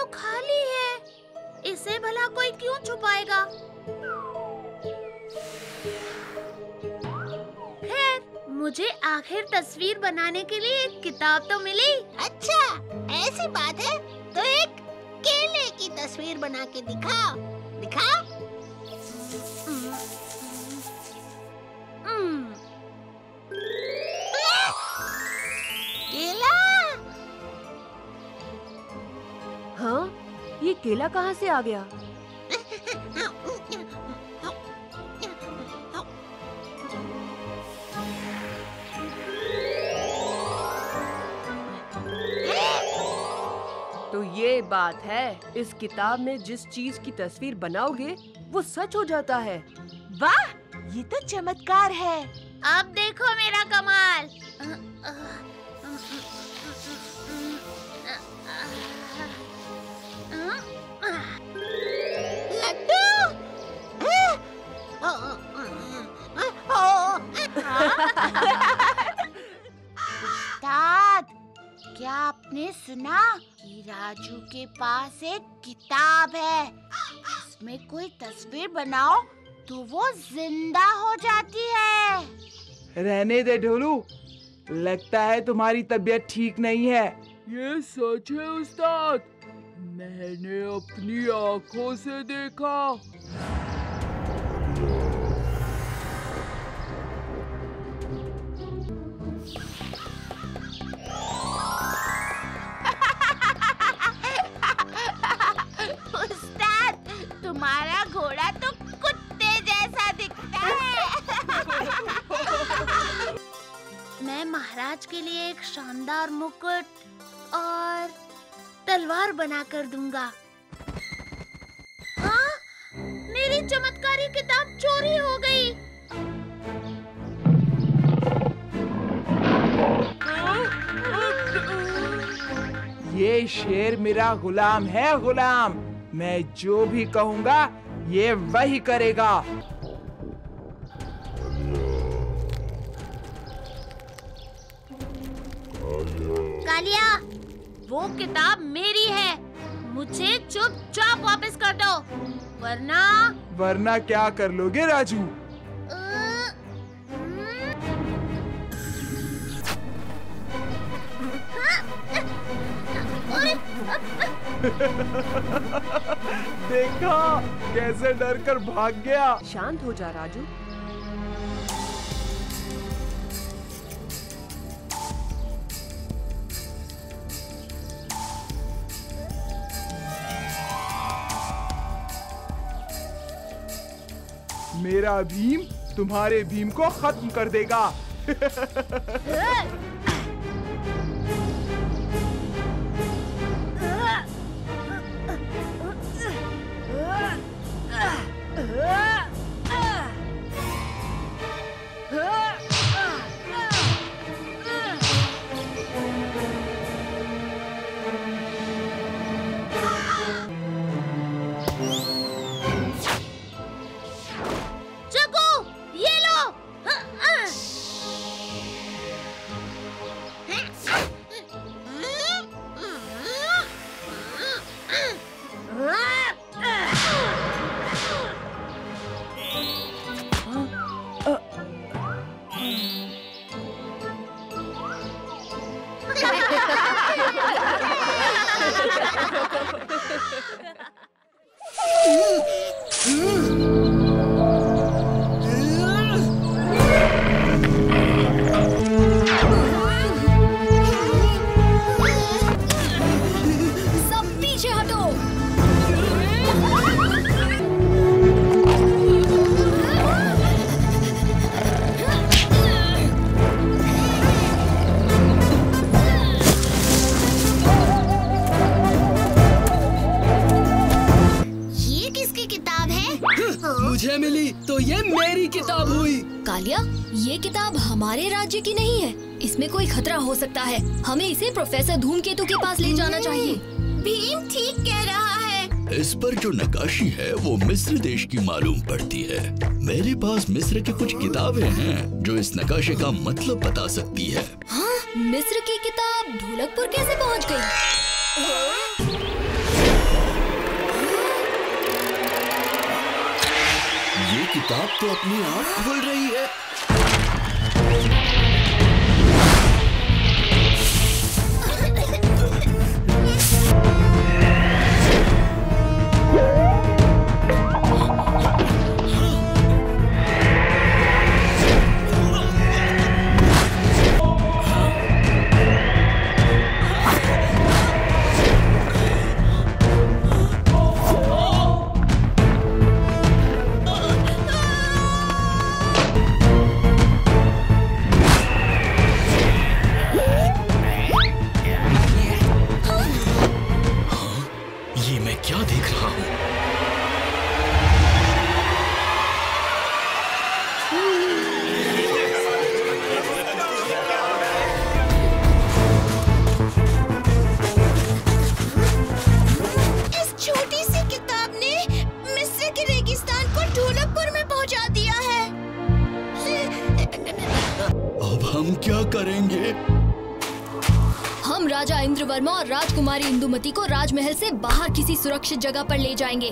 तो खाली है। इसे भला कोई क्यों छुपाएगा? खैर, मुझे आखिर तस्वीर बनाने के लिए एक किताब तो मिली। अच्छा, ऐसी बात है तो एक केले की तस्वीर बना के दिखाओ। दिखाओ। केला। हाँ, ये केला कहाँ से आ गया? तो ये बात है, इस किताब में जिस चीज की तस्वीर बनाओगे वो सच हो जाता है। वाह, ये तो चमत्कार है। अब देखो मेरा कमाल। उस्ताद, क्या आपने सुना कि राजू के पास एक किताब है? इसमें कोई तस्वीर बनाओ तो वो जिंदा हो जाती है। रहने दे ढोलू, लगता है तुम्हारी तबीयत ठीक नहीं है। ये सच है उस्ताद, मैंने अपनी आंखों से देखा। उस्ताद, तुम्हारा घोड़ा तो कुत्ते जैसा दिखता है। मैं महाराज के लिए एक शानदार मुकुट और तलवार बना कर दूंगा। हाँ? मेरी चमत्कारी किताब चोरी हो गई। ये शेर मेरा गुलाम है, गुलाम। मैं जो भी कहूँगा ये वही करेगा। कालिया, वो किताब मेरी है। मुझे चुपचाप वापस कर दो, वरना क्या कर लोगे राजू? देखा कैसे डर कर भाग गया। शांत हो जा राजू। मेरा भीम तुम्हारे भीम को खत्म कर देगा। मुझे मिली तो ये मेरी किताब हुई। कालिया, ये किताब हमारे राज्य की नहीं है। इसमें कोई खतरा हो सकता है। हमें इसे प्रोफेसर धूमकेतु के पास ले जाना चाहिए। भीम ठीक कह रहा है। इस पर जो नक्काशी है वो मिस्र देश की मालूम पड़ती है। मेरे पास मिस्र की कुछ किताबें हैं जो इस नक्काशी का मतलब बता सकती है। हाँ, मिस्र की किताब ढोलकपुर कैसे पहुंच गई? किताब तो अपनी आँख खोल रही है। हम राजा इंद्रवर्मा और राजकुमारी इंदुमती को राजमहल से बाहर किसी सुरक्षित जगह पर ले जाएंगे।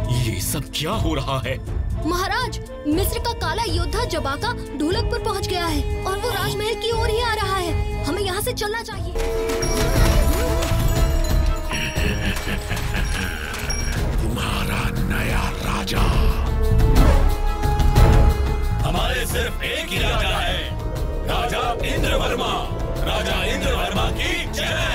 ये सब क्या हो रहा है? महाराज, मिस्र का काला योद्धा जबाका ढोलकपुर पहुंच गया है और वो राजमहल की ओर ही आ रहा है। हमें यहाँ से चलना चाहिए। तुम्हारा नया राजा। हमारे सिर्फ एक ही राजा है, राजा इंद्रवर्मा। राजा इंद्रवर्मा की जय।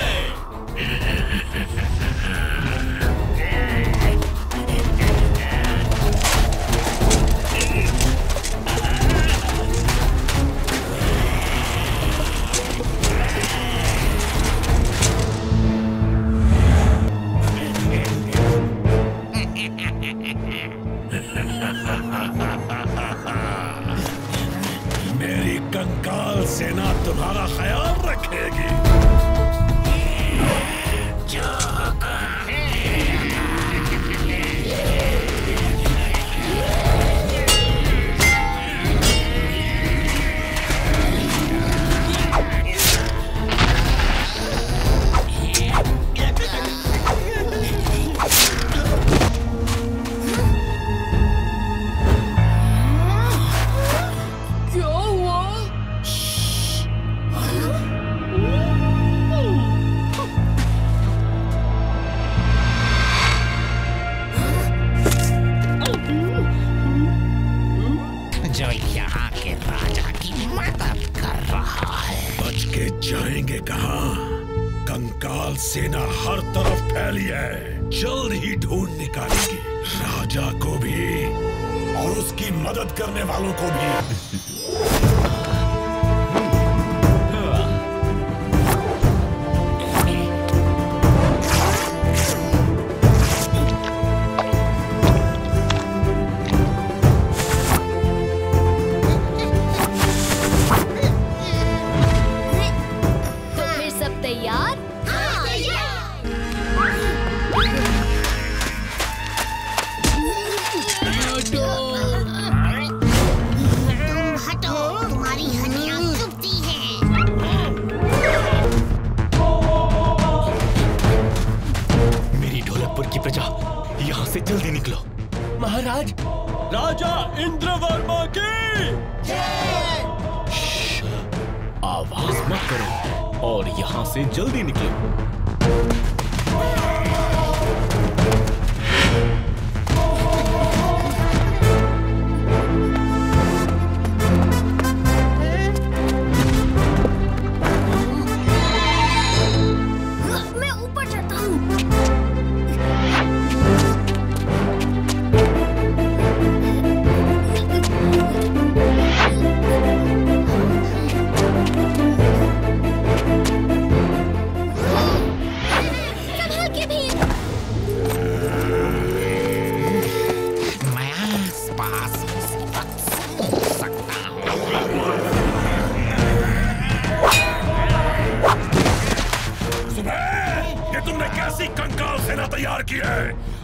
मेरी कंकाल सेना तुम्हारा ख्याल रखेगी। जो यहाँ के राजा की मदद कर रहा है। बच के जाएंगे कहाँ? कंकाल सेना हर तरफ फैली है, जल्द ही ढूंढ निकालेगी राजा को भी और उसकी मदद करने वालों को भी। यहाँ से जल्दी निकलो। महाराज, राजा इंद्रवर्मा की जय। आवाज मत करो और यहाँ से जल्दी निकलो।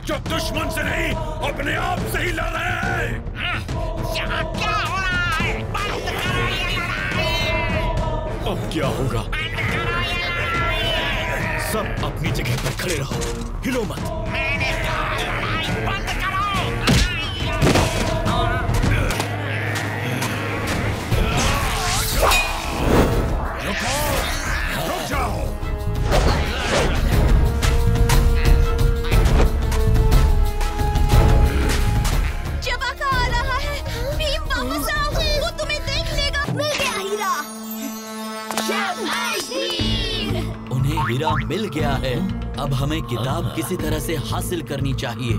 जो दुश्मन से नहीं अपने आप से ही लड़ रहे हैं। यहाँ क्या हो रहा है? बंद करो ये लड़ाई। अब क्या होगा? सब अपनी जगह पर खड़े रहो, हिलो मत। मैंने कहा लड़ाई बंद करो। रुक जाओ। चबाका आ रहा है। भीम वापस आओ, वो तुम्हें देख लेगा। मिल गया हीरा। उन्हें हीरा मिल गया है। अब हमें किताब किसी तरह से हासिल करनी चाहिए।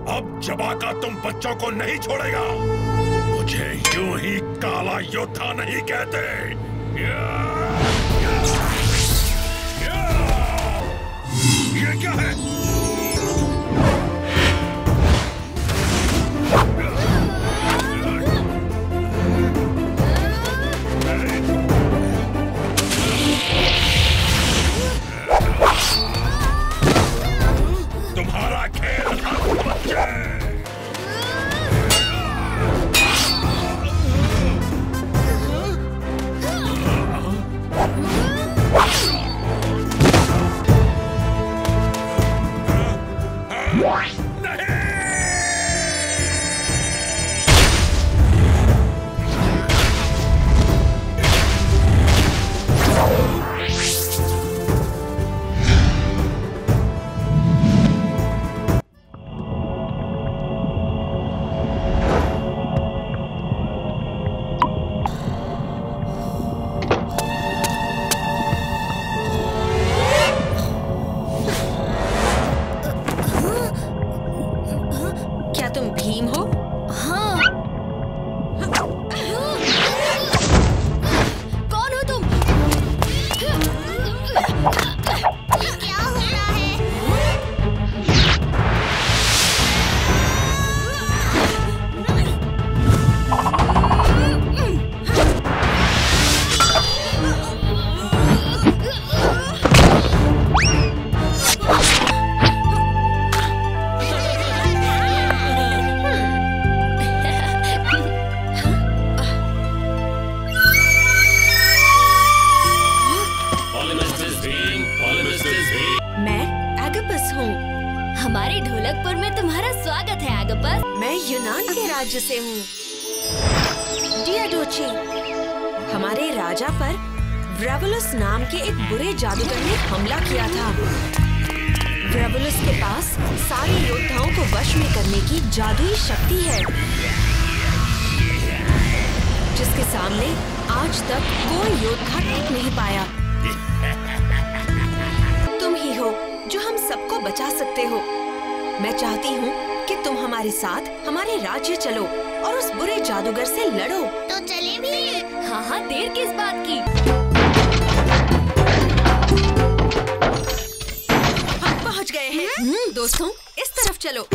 अब चबाका तुम बच्चों को नहीं छोड़ेगा। मुझे यूं ही काला योद्धा नहीं कहते। ये क्या है? तुम्हारा खेल बच्चे। हमारे ढोलकपुर में तुम्हारा स्वागत है आगपस। मैं यूनान के राज्य से हूँ। डियाडोची, हमारे राजा पर व्रेवुलस नाम के एक बुरे जादूगर ने हमला किया था। व्रेवुलस के पास सारे योद्धाओं को वश में करने की जादुई शक्ति है, जिसके सामने आज तक कोई योद्धा टिक नहीं पाया। तुम ही हो जो हम सबको बचा सकते हो। मैं चाहती हूँ कि तुम हमारे साथ हमारे राज्य चलो और उस बुरे जादूगर से लड़ो। तो चले भी? हाँ हाँ, देर किस बात की। हम पहुँच गए हैं। दोस्तों, इस तरफ चलो।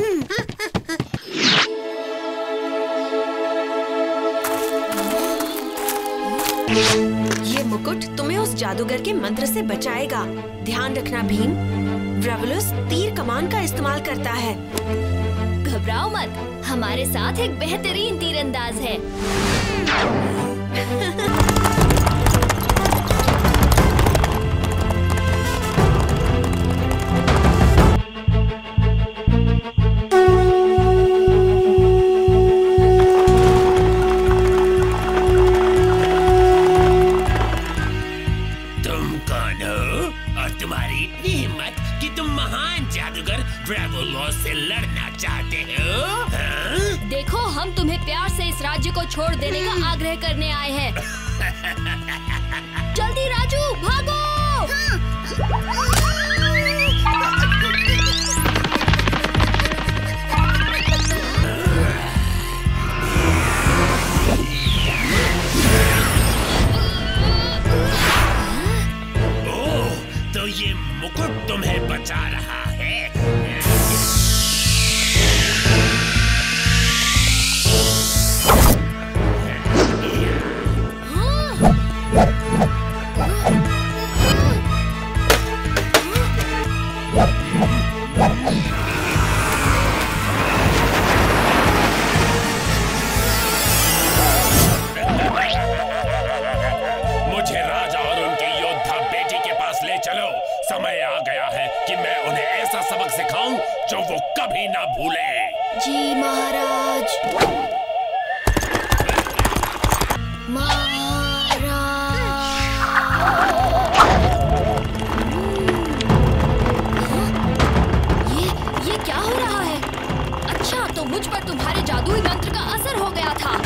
ये मुकुट तुम्हें उस जादूगर के मंत्र से बचाएगा। ध्यान रखना भीम, व्रेवुलस तीर कमान का इस्तेमाल करता है। घबराओ मत, हमारे साथ एक बेहतरीन तीरंदाज है। से लड़ना चाहते हो? देखो, हम तुम्हें प्यार से इस राज्य को छोड़ देने का आग्रह करने आए हैं। जल्दी राजू, भागो! ओह, तो ये मुकुट तुम्हें बचा रहा है। समय आ गया है कि मैं उन्हें ऐसा सबक सिखाऊं जो वो कभी ना भूले। जी महाराज। ये क्या हो रहा है? अच्छा, तो मुझ पर तुम्हारे जादुई मंत्र का असर हो गया था।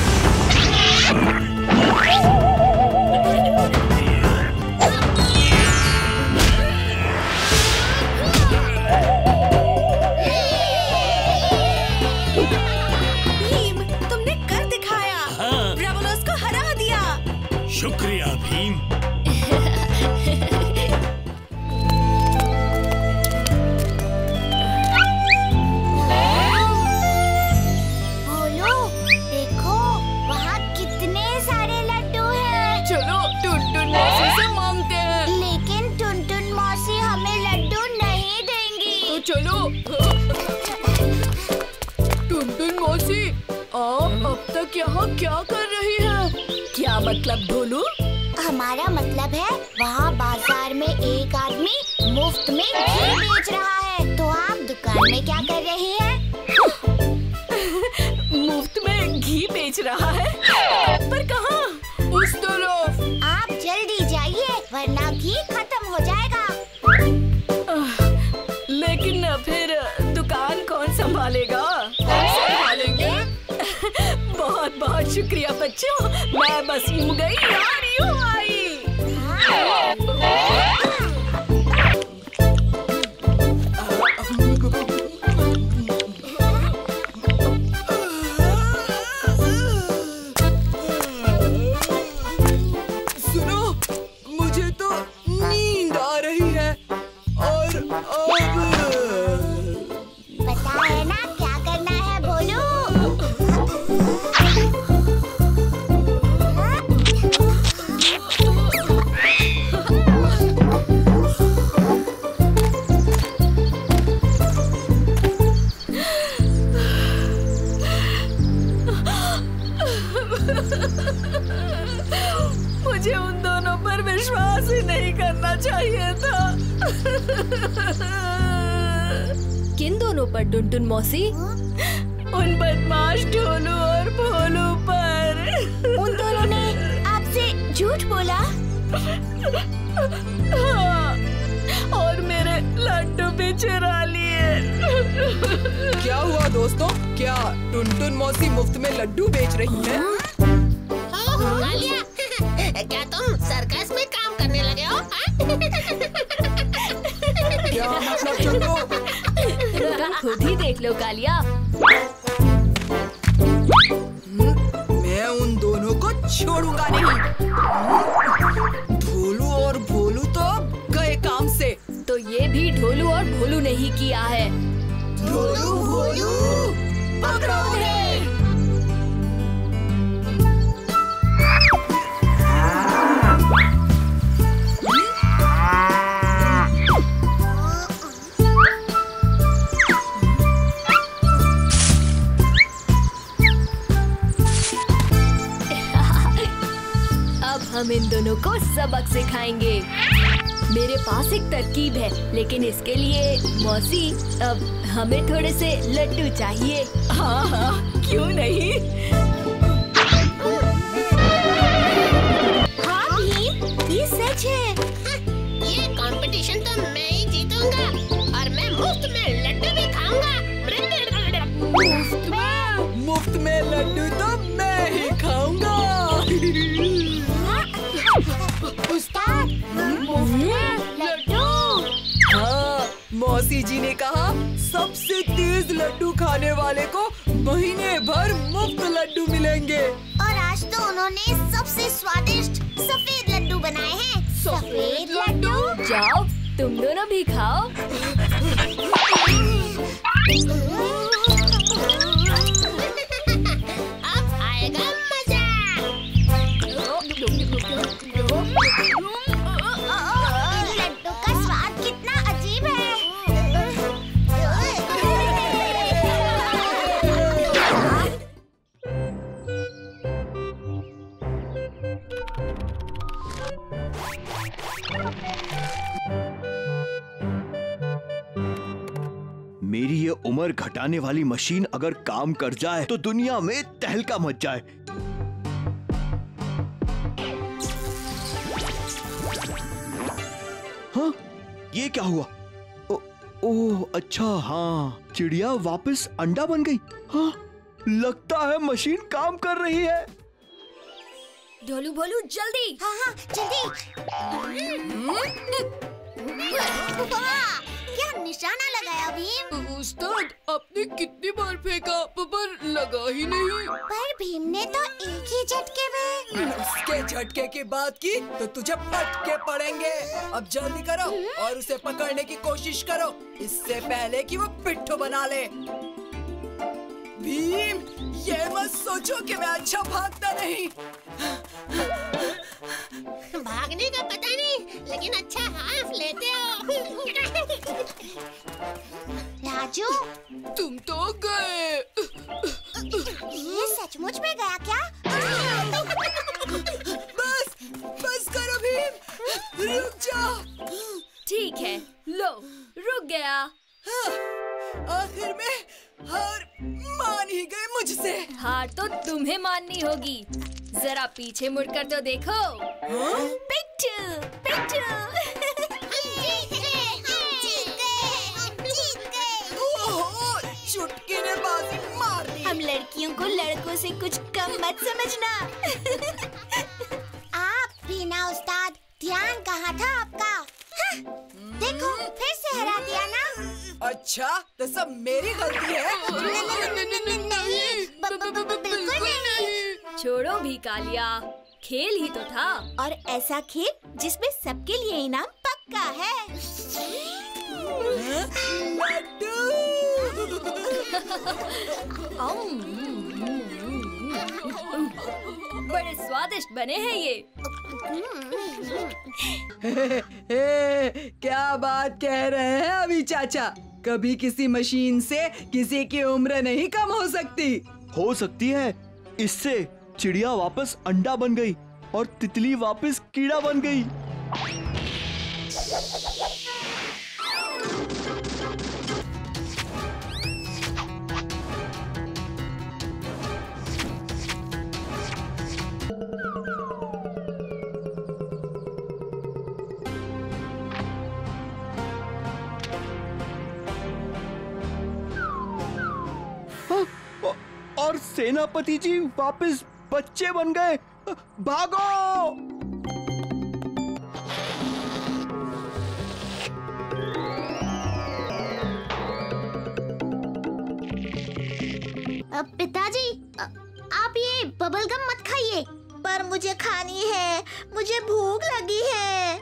शुक्रिया भीम। भोलू, देखो वहाँ कितने सारे लड्डू हैं। चलो टुनटुन मौसी से मांगते हैं। लेकिन टुनटुन मौसी हमें लड्डू नहीं देंगी। तो चलो। टुनटुन मौसी, आप अब तक यहाँ क्या कर रही है? क्या मतलब भोलू? हमारा मतलब है वहाँ बाजार में एक आदमी मुफ्त में घी बेच रहा है, तो आप दुकान में क्या कर रही हैं? मुफ्त में घी बेच रहा है? पर कहाँ? उस तरफ। आप जल्दी जाइए वरना घी खत्म हो जाएगा। लेकिन फिर दुकान कौन संभालेगा? संभालेंगे? बहुत बहुत शुक्रिया बच्चों, मैं बस यूं गई यार यूं आई। सुनो, मुझे तो नींद आ रही है और पता है ना क्या करना है भोलू? मुझे उन दोनों पर विश्वास ही नहीं करना चाहिए था। किन दोनों पर टुनटुन मौसी? उन बदमाश ढोलू और भोलू पर। उन दोनों ने आपसे झूठ बोला? हाँ, और मेरे लड्डू भी चुरा लिए। क्या हुआ दोस्तों? क्या टुनटुन मौसी मुफ्त में लड्डू बेच रही है? क्या तुम सर्कस में काम करने लगे हो? क्या मतलब चंदू? तुम खुद ही देख लो कालिया। मैं उन दोनों को छोड़ूंगा नहीं। ढोलू और भोलू तो गए काम से। तो ये भी ढोलू और भोलू ने ही किया है। ढोलू भोलू पकड़ो उन्हें। हम इन दोनों को सबक सिखाएंगे। मेरे पास एक तरकीब है, लेकिन इसके लिए मौसी अब हमें थोड़े से लड्डू चाहिए। हाँ हाँ, क्यों नहीं? हाँ भीम, ये सच है। ये कंपटीशन तो मैं ही जीतूंगा और मैं मुफ्त में लड्डू भी खाऊंगा। मुफ्त में लड्डू तो मैं ही खाऊंगा। उस्ताद, मुफ्त में लड्डू। हाँ, मौसी जी ने कहा सबसे तेज लड्डू खाने वाले को महीने भर मुफ्त लड्डू मिलेंगे। और आज तो उन्होंने सबसे स्वादिष्ट सफेद लड्डू बनाए हैं। सफेद लड्डू? जाओ, तुम दोनों भी खाओ। अब आएगा मजा। लड्डू का स्वाद कितना अजीब है। उम्र घटाने वाली मशीन अगर काम कर जाए तो दुनिया में तहलका मच जाए। हाँ, ये क्या हुआ? ओह अच्छा, हाँ, चिड़िया वापस अंडा बन गई। हाँ, लगता है मशीन काम कर रही है। ढोलू भोलू जल्दी। हाँ हाँ जल्दी। क्या निशाना लगाया भीम? उस्ताद, आपने कितनी बार फेंका पर लगा ही नहीं। पर भीम ने तो एक ही झटके में। उसके झटके की बात की तो तुझे फटके पड़ेंगे। अब जल्दी करो और उसे पकड़ने की कोशिश करो, इससे पहले कि वो पिट्ठू बना ले। भीम, ये मत सोचो कि मैं अच्छा भागता नहीं। भागने का पता नहीं, लेकिन अच्छा हाफ लेते हो। राजू, तुम तो गए। ये सचमुच में गया क्या? बस करो भीम, रुक जाओ। ठीक है, लो रुक गया। आखिर में हार मान ही गए मुझसे। हार तो तुम्हें माननी होगी, जरा पीछे मुड़कर तो देखो। पिट्ठू, पिट्ठू। चुटकी ने बाजी मार दी। हम लड़कियों को लड़कों से कुछ कम मत समझना। आप भी ना उस्ताद, ध्यान कहाँ था आपका? देखो फिर से हरा दिया ना। अच्छा, तो सब मेरी गलती है? बिल्कुल नहीं। छोड़ो भी कालिया, खेल ही तो था। और ऐसा खेल जिसमें सबके लिए इनाम पक्का है। बड़े स्वादिष्ट बने हैं ये। क्या बात कह रहे हैं अभी चाचा? कभी किसी मशीन से किसी की उम्र नहीं कम हो सकती। हो सकती है, इससे चिड़िया वापस अंडा बन गई और तितली वापस कीड़ा बन गई। और सेनापति जी वापस बच्चे बन गए। भागो! पिताजी, आप ये बबल गम मत खाइए। पर मुझे खानी है, मुझे भूख लगी है।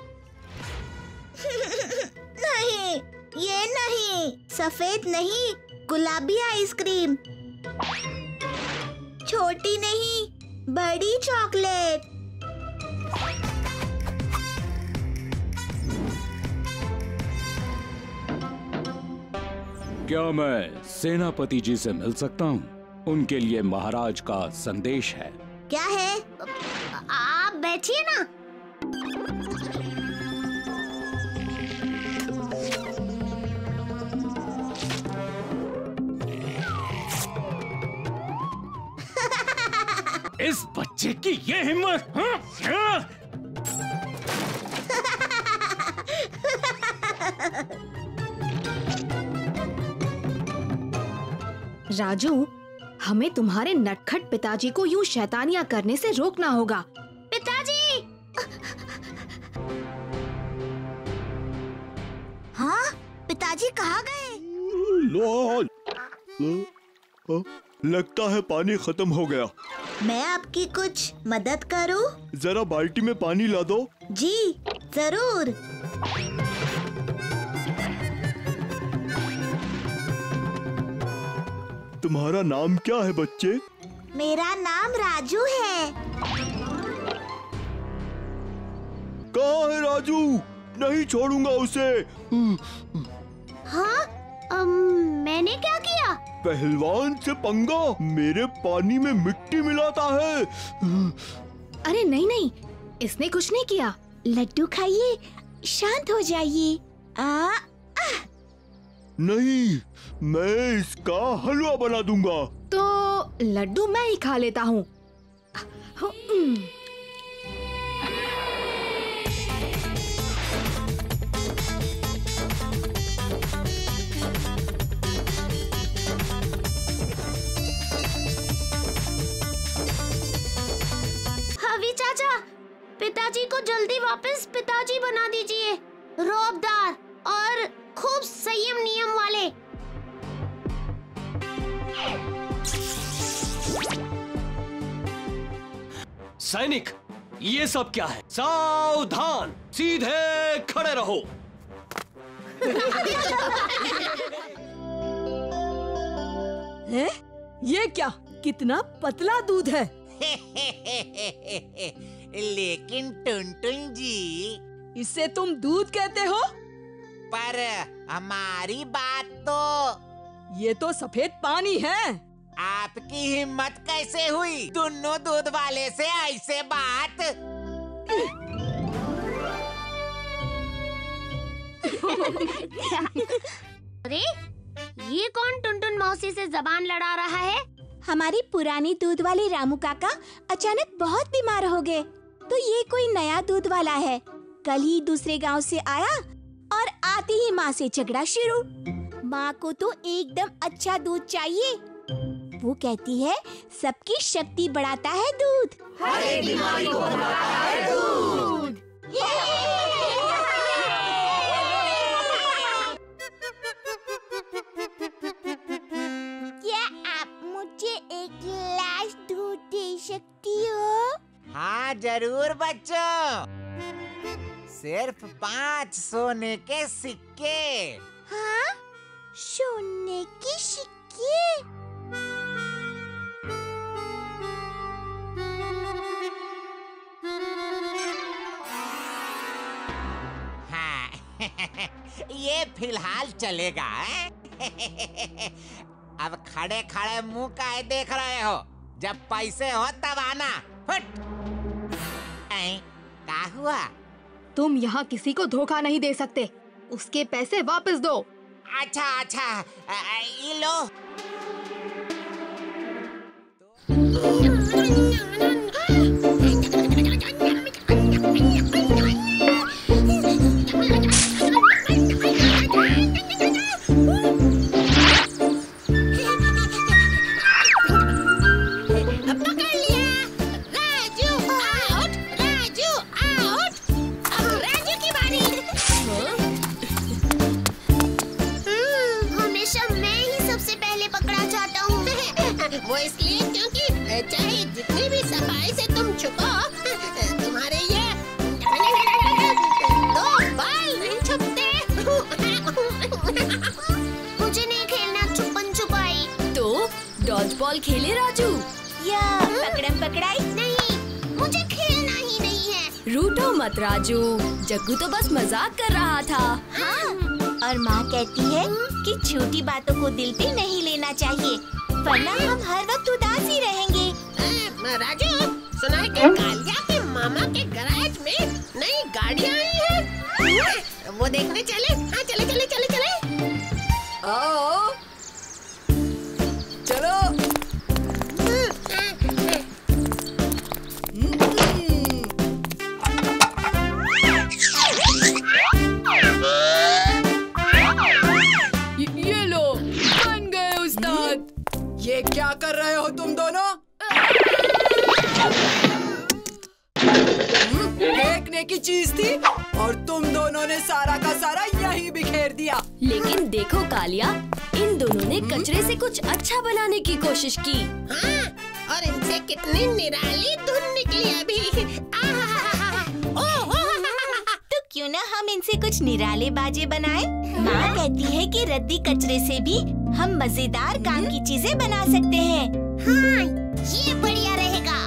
नहीं, ये नहीं, सफेद नहीं, गुलाबी आइसक्रीम। छोटी नहीं, बड़ी चॉकलेट। क्या मैं सेनापति जी से मिल सकता हूँ? उनके लिए महाराज का संदेश है। क्या है? आप बैठिए ना। इस बच्चे की ये हिम्मत! राजू, हमें तुम्हारे नटखट पिताजी को यूं शैतानियां करने से रोकना होगा। पिताजी! हाँ, पिताजी कहाँ गए? लगता है पानी खत्म हो गया। मैं आपकी कुछ मदद करूं? जरा बाल्टी में पानी ला दो। जी जरूर। तुम्हारा नाम क्या है बच्चे? मेरा नाम राजू है। कहाँ है राजू? नहीं छोड़ूंगा उसे। हाँ? मैंने क्या किया? पहलवान से पंगा, मेरे पानी में मिट्टी मिलाता है। अरे नहीं नहीं, इसने कुछ नहीं किया। लड्डू खाइए, शांत हो जाइए। नहीं, मैं इसका हलवा बना दूंगा। तो लड्डू मैं ही खा लेता हूँ। हवी चाचा, पिताजी को जल्दी वापस पिताजी बना दीजिए, रौबदार और खूब संयम नियम वाले। सैनिक, ये सब क्या है? सावधान, सीधे खड़े रहो। हैं? ये क्या? कितना पतला दूध है। लेकिन टुनटुन जी, इसे तुम दूध कहते हो? पर हमारी बात तो, ये तो सफेद पानी है। आपकी हिम्मत कैसे हुई दोनों दूध वाले से ऐसे बात? अरे, ये कौन टुनटुन मौसी से जबान लड़ा रहा है? हमारी पुरानी दूध वाली रामू काका अचानक बहुत बीमार हो गए, तो ये कोई नया दूध वाला है। कल ही दूसरे गांव से आया और आते ही माँ से झगड़ा शुरू। माँ को तो एकदम अच्छा दूध चाहिए। वो कहती है सबकी शक्ति बढ़ाता है दूध, हर एक बीमारी को भगाता है दूध। क्या आप मुझे एक गिलास दूध दे सकती हो? हाँ जरूर बच्चों, सिर्फ 5 सोने के सिक्के। हाँ, सोने के सिक्के? हाँ, ये फिलहाल चलेगा। अब खड़े खड़े मुंह काहे देख रहे हो? जब पैसे हो तब आना। फट। क्या हुआ? तुम यहाँ किसी को धोखा नहीं दे सकते। उसके पैसे वापस दो। अच्छा अच्छा, ये लो। वो इसलिए क्योंकि चाहे जितनी भी सफाई से तुम छुपो, तुम्हारे ये 2 बाल नहीं छुपते। मुझे नहीं खेलना छुपन छुपाई। तो डॉज बॉल खेले राजू, या पकड़म पकड़ाई? नहीं, मुझे खेलना ही नहीं है। रूठो मत राजू, जग्गू तो बस मजाक कर रहा था। हाँ, और माँ कहती है कि छोटी बातों को दिल पे नहीं लेना चाहिए, वरना हम हर वक्त उदास ही रहेंगे। राजू, सुना है कि कालिया के मामा के गैराज में नई गाड़ियाँ आई हैं? वो देखने चले? हाँ चले चले चले चले। आओ, चलो। ये लो, बन गए उस्ताद। ये क्या कर रहे हो तुम दोनों? फेंकने की चीज थी और तुम दोनों ने सारा का सारा यहीं बिखेर दिया। लेकिन देखो कालिया, इन दोनों ने कचरे से कुछ अच्छा बनाने की कोशिश की। हाँ, और इनसे कितनी निराली धुन निकली अभी। तो क्यों ना हम इनसे कुछ निराले बाजे बनाएं? माँ कहती है कि रद्दी कचरे से भी हम मजेदार काम की चीजें बना सकते हैं। हाँ, ये बढ़िया रहेगा।